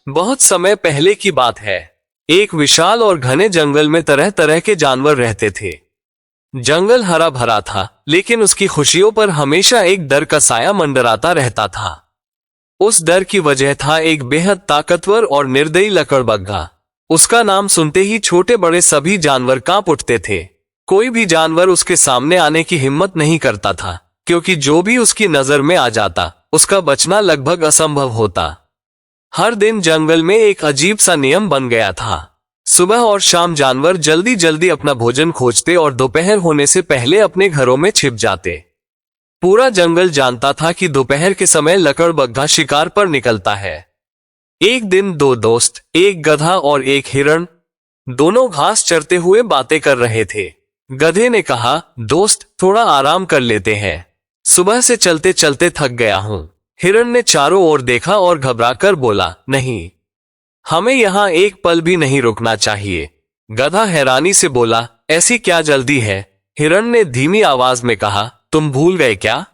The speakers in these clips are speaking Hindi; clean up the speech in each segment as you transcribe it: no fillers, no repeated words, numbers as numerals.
बहुत समय पहले की बात है। एक विशाल और घने जंगल में तरह तरह के जानवर रहते थे। जंगल हरा भरा था, लेकिन उसकी खुशियों पर हमेशा एक डर का साया मंडराता रहता था। उस डर की वजह था एक बेहद ताकतवर और निर्दयी लकड़बग्घा। उसका नाम सुनते ही छोटे बड़े सभी जानवर कांप उठते थे। कोई भी जानवर उसके सामने आने की हिम्मत नहीं करता था, क्योंकि जो भी उसकी नजर में आ जाता उसका बचना लगभग असंभव होता। हर दिन जंगल में एक अजीब सा नियम बन गया था। सुबह और शाम जानवर जल्दी जल्दी अपना भोजन खोजते और दोपहर होने से पहले अपने घरों में छिप जाते। पूरा जंगल जानता था कि दोपहर के समय लकड़बग्घा शिकार पर निकलता है। एक दिन दो दोस्त, एक गधा और एक हिरण, दोनों घास चरते हुए बातें कर रहे थे। गधे ने कहा, दोस्त थोड़ा आराम कर लेते हैं, सुबह से चलते चलते थक गया हूँ। हिरण ने चारों ओर देखा और घबराकर बोला, नहीं, हमें यहाँ एक पल भी नहीं रुकना चाहिए। गधा हैरानी से बोला, ऐसी क्या जल्दी है? हिरण ने धीमी आवाज में कहा, तुम भूल गए क्या?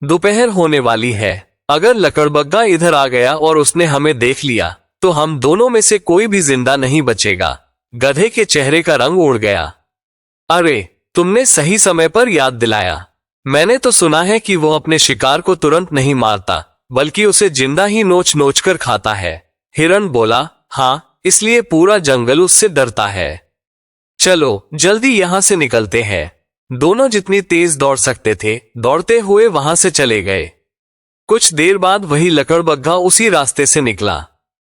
दोपहर होने वाली है। अगर लकड़बग्घा इधर आ गया और उसने हमें देख लिया तो हम दोनों में से कोई भी जिंदा नहीं बचेगा। गधे के चेहरे का रंग उड़ गया। अरे, तुमने सही समय पर याद दिलाया। मैंने तो सुना है कि वो अपने शिकार को तुरंत नहीं मारता, बल्कि उसे जिंदा ही नोच नोच कर खाता है। हिरण बोला, हाँ, इसलिए पूरा जंगल उससे डरता है। चलो जल्दी यहाँ से निकलते हैं। दोनों जितनी तेज दौड़ सकते थे दौड़ते हुए वहां से चले गए। कुछ देर बाद वही लकड़बग्घा उसी रास्ते से निकला।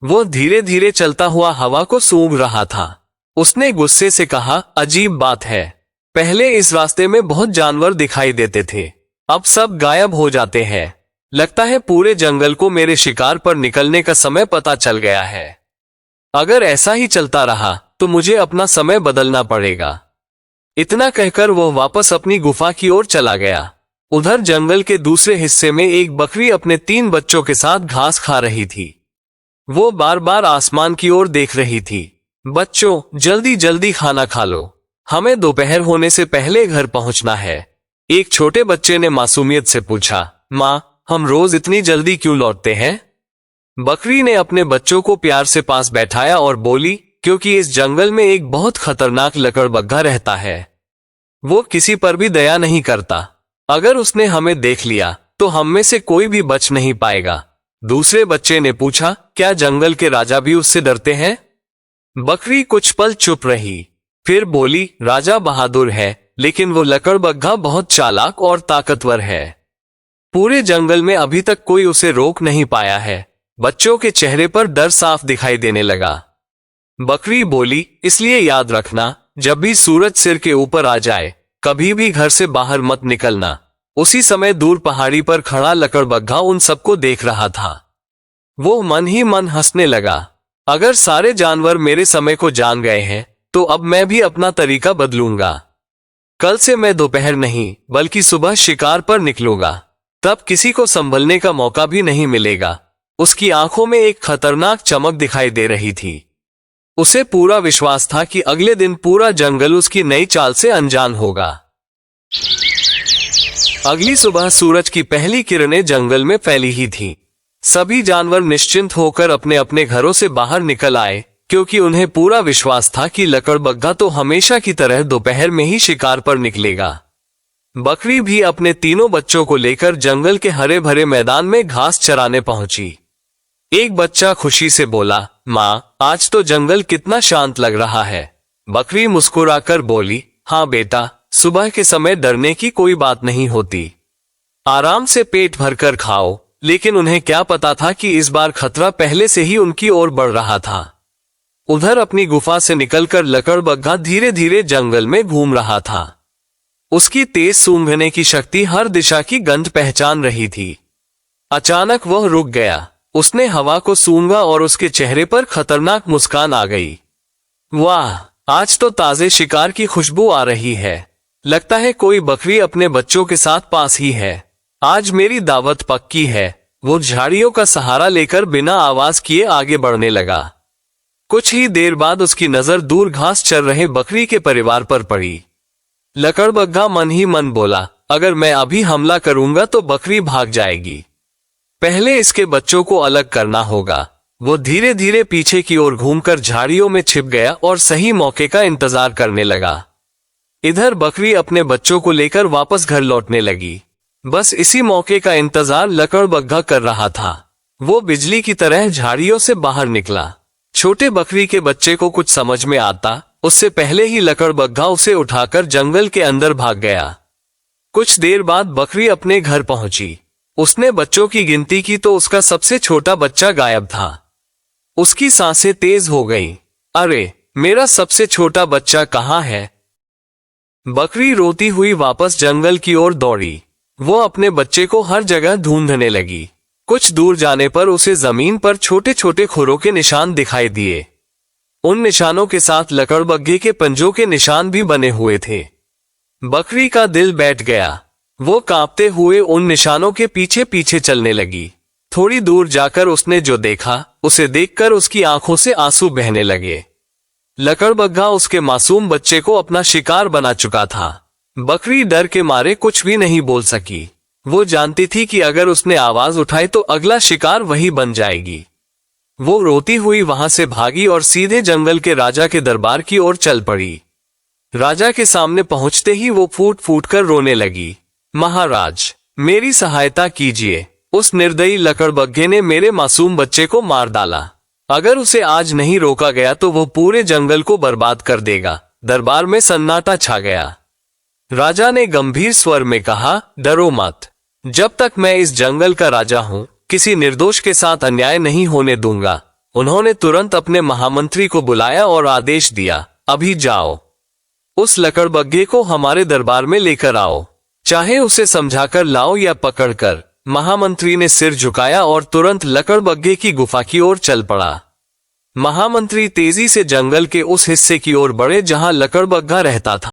वो धीरे धीरे चलता हुआ हवा को सूंघ रहा था। उसने गुस्से से कहा, अजीब बात है, पहले इस रास्ते में बहुत जानवर दिखाई देते थे, अब सब गायब हो जाते हैं। लगता है पूरे जंगल को मेरे शिकार पर निकलने का समय पता चल गया है। अगर ऐसा ही चलता रहा तो मुझे अपना समय बदलना पड़ेगा। इतना कहकर वो वापस अपनी गुफा की ओर चला गया। उधर जंगल के दूसरे हिस्से में एक बकरी अपने 3 बच्चों के साथ घास खा रही थी। वो बार बार आसमान की ओर देख रही थी। बच्चों, जल्दी जल्दी खाना खा लो, हमें दोपहर होने से पहले घर पहुंचना है। एक छोटे बच्चे ने मासूमियत से पूछा, माँ, हम रोज इतनी जल्दी क्यों लौटते हैं? बकरी ने अपने बच्चों को प्यार से पास बैठाया और बोली, क्योंकि इस जंगल में एक बहुत खतरनाक लकड़बग्घा रहता है। वो किसी पर भी दया नहीं करता। अगर उसने हमें देख लिया तो हम में से कोई भी बच नहीं पाएगा। दूसरे बच्चे ने पूछा, क्या जंगल के राजा भी उससे डरते हैं? बकरी कुछ पल चुप रही, फिर बोली, राजा बहादुर है, लेकिन वो लकड़बग्घा बहुत चालाक और ताकतवर है। पूरे जंगल में अभी तक कोई उसे रोक नहीं पाया है। बच्चों के चेहरे पर डर साफ दिखाई देने लगा। बकरी बोली, इसलिए याद रखना, जब भी सूरज सिर के ऊपर आ जाए कभी भी घर से बाहर मत निकलना। उसी समय दूर पहाड़ी पर खड़ा लकड़बग्घा उन सबको देख रहा था। वो मन ही मन हंसने लगा। अगर सारे जानवर मेरे समय को जान गए हैं तो अब मैं भी अपना तरीका बदलूंगा। कल से मैं दोपहर नहीं बल्कि सुबह शिकार पर निकलूंगा, तब किसी को संभलने का मौका भी नहीं मिलेगा। उसकी आंखों में एक खतरनाक चमक दिखाई दे रही थी। उसे पूरा विश्वास था कि अगले दिन पूरा जंगल उसकी नई चाल से अनजान होगा। अगली सुबह सूरज की पहली किरणें जंगल में फैली ही थीं। सभी जानवर निश्चिंत होकर अपने अपने घरों से बाहर निकल आए, क्योंकि उन्हें पूरा विश्वास था कि लकड़बग्घा तो हमेशा की तरह दोपहर में ही शिकार पर निकलेगा। बकरी भी अपने तीनों बच्चों को लेकर जंगल के हरे भरे मैदान में घास चराने पहुंची। एक बच्चा खुशी से बोला, माँ, आज तो जंगल कितना शांत लग रहा है। बकरी मुस्कुराकर बोली, हाँ बेटा, सुबह के समय डरने की कोई बात नहीं होती। आराम से पेट भरकर खाओ। लेकिन उन्हें क्या पता था कि इस बार खतरा पहले से ही उनकी ओर बढ़ रहा था। उधर अपनी गुफा से निकलकर लकड़बग्घा धीरे धीरे जंगल में घूम रहा था। उसकी तेज सूंघने की शक्ति हर दिशा की गंध पहचान रही थी। अचानक वह रुक गया। उसने हवा को सूंघा और उसके चेहरे पर खतरनाक मुस्कान आ गई। वाह, आज तो ताजे शिकार की खुशबू आ रही है। लगता है कोई बकरी अपने बच्चों के साथ पास ही है। आज मेरी दावत पक्की है। वो झाड़ियों का सहारा लेकर बिना आवाज किए आगे बढ़ने लगा। कुछ ही देर बाद उसकी नजर दूर घास चर रहे बकरी के परिवार पर पड़ी। लकड़बग्घा मन ही मन बोला, अगर मैं अभी हमला करूंगा तो बकरी भाग जाएगी। पहले इसके बच्चों को अलग करना होगा। वो धीरे धीरे पीछे की ओर घूमकर झाड़ियों में छिप गया और सही मौके का इंतजार करने लगा। इधर बकरी अपने बच्चों को लेकर वापस घर लौटने लगी। बस इसी मौके का इंतजार लकड़बग्घा कर रहा था। वो बिजली की तरह झाड़ियों से बाहर निकला। छोटे बकरी के बच्चे को कुछ समझ में आता उससे पहले ही लकड़बग्घा उसे उठाकर जंगल के अंदर भाग गया। कुछ देर बाद बकरी अपने घर पहुंची। उसने बच्चों की गिनती की तो उसका सबसे छोटा बच्चा गायब था। उसकी सांसें तेज हो गईं। अरे, मेरा सबसे छोटा बच्चा कहाँ है? बकरी रोती हुई वापस जंगल की ओर दौड़ी। वो अपने बच्चे को हर जगह ढूंढने लगी। कुछ दूर जाने पर उसे जमीन पर छोटे छोटे खुरों के निशान दिखाई दिए। उन निशानों के साथ लकड़बग्घे के पंजों के निशान भी बने हुए थे। बकरी का दिल बैठ गया। वो कांपते हुए उन निशानों के पीछे पीछे चलने लगी। थोड़ी दूर जाकर उसने जो देखा उसे देखकर उसकी आंखों से आंसू बहने लगे। लकड़बग्घा उसके मासूम बच्चे को अपना शिकार बना चुका था। बकरी डर के मारे कुछ भी नहीं बोल सकी। वो जानती थी कि अगर उसने आवाज उठाई तो अगला शिकार वही बन जाएगी। वो रोती हुई वहां से भागी और सीधे जंगल के राजा के दरबार की ओर चल पड़ी। राजा के सामने पहुंचते ही वो फूट फूट कर रोने लगी। महाराज, मेरी सहायता कीजिए। उस निर्दयी लकड़बग्घे ने मेरे मासूम बच्चे को मार डाला। अगर उसे आज नहीं रोका गया तो वो पूरे जंगल को बर्बाद कर देगा। दरबार में सन्नाटा छा गया। राजा ने गंभीर स्वर में कहा, डरो मत। जब तक मैं इस जंगल का राजा हूं, किसी निर्दोष के साथ अन्याय नहीं होने दूंगा। उन्होंने तुरंत अपने महामंत्री को बुलाया और आदेश दिया, अभी जाओ, उस लकड़बग्घे को हमारे दरबार में लेकर आओ, चाहे उसे समझाकर लाओ या पकड़कर। महामंत्री ने सिर झुकाया और तुरंत लकड़बग्घे की गुफा की ओर चल पड़ा। महामंत्री तेजी से जंगल के उस हिस्से की ओर बढ़े जहां लकड़बग्घा रहता था।